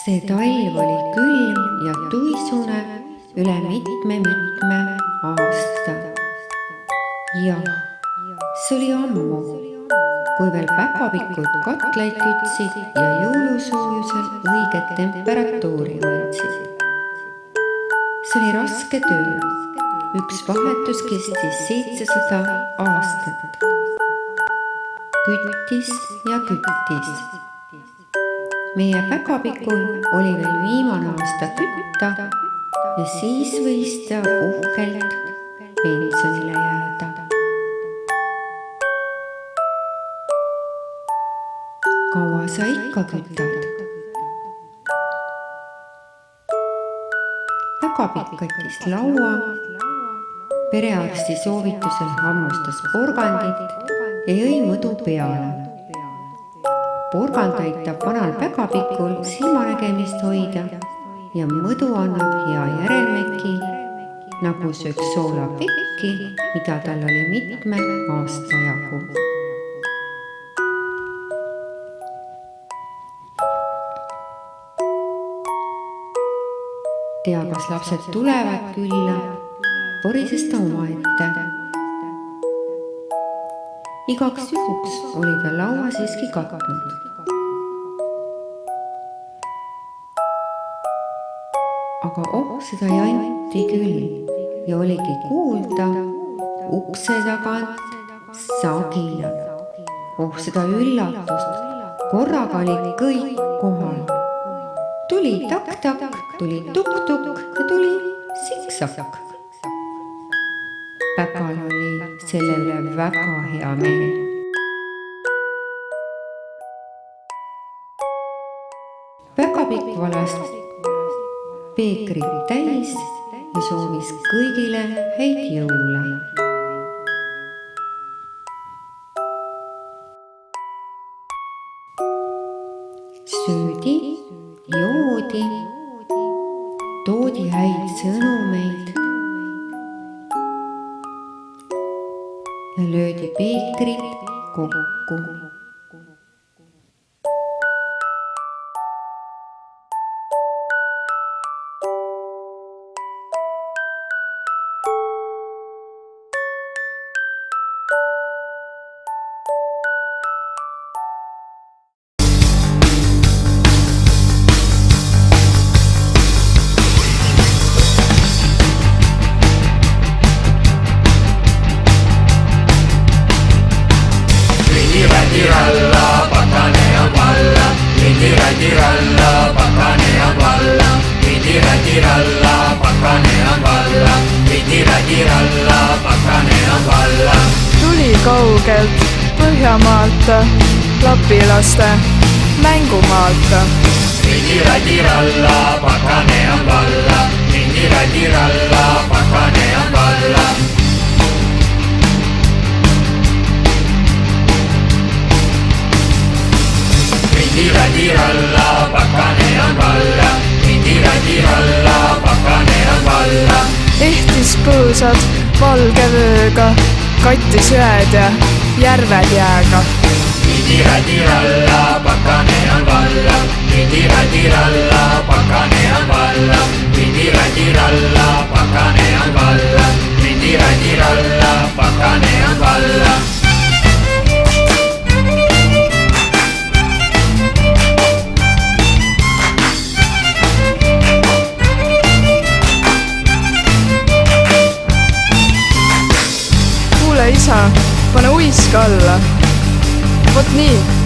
See talv oli külm ja tuisune üle mitme aasta. Jah, see oli ammu, kui veel päkapikud katlaid kütsid ja jõulusoojusel õiget temperatuuri hoidsid. See oli raske töö, üks vahetus kestis 700 aastat. Küttis ja küttis. Meie päkapikul oli veel viimane aasta kütta ja siis võis ta uhkelt pensionile jääda. Kaua sa ikka kütad? Päkapikk kattis laua, perearsti soovitusel hammustas porgandit ja jõi mõdu peale. Porgand aitab vanal päkapikul silmanägemist hoida ja mõdu annab hea järelmeki, nagu sööks soolapekki, mida tal oli mitme aasta jagu. Tea, kas lapsed tulevad külla, porises ta omaette. Igaks juhuks oli ta laua siiski katnud. Aga seda janti küll ja oligi kuulda ukse tagant saginad. Seda üllatust, korraga oli kõik kohal. Tuli tak-tak, tuli tuk-tuk ja tuli siksak. Päkal oli selle üle väga hea meel. Päkapikk valas peekrit täis ja soovis kõigile häid jõule. Söödi, joodi, toodi häid sõnumeid ja löödi peekrit kokku. Ralla, pakane on valla, ralla, pakane on valla, ralla, pakane on valla, ralla, pakane on valla. Tuli kaugelt Põhjamaalt, lapilaste mängumaalt. Ralla, pakane on valla, ralla, pakane on valla. Ralla, pakane on valla, ralla, pakane on valla. Ehtis põõsad valge vööga, kattis jõed ja järved jääga. Ralla, pakane on valla, ralla, pakane on valla, ralla, pakane on valla, ralla, pakane on valla. Isa, pane uiska alla. Vot nii.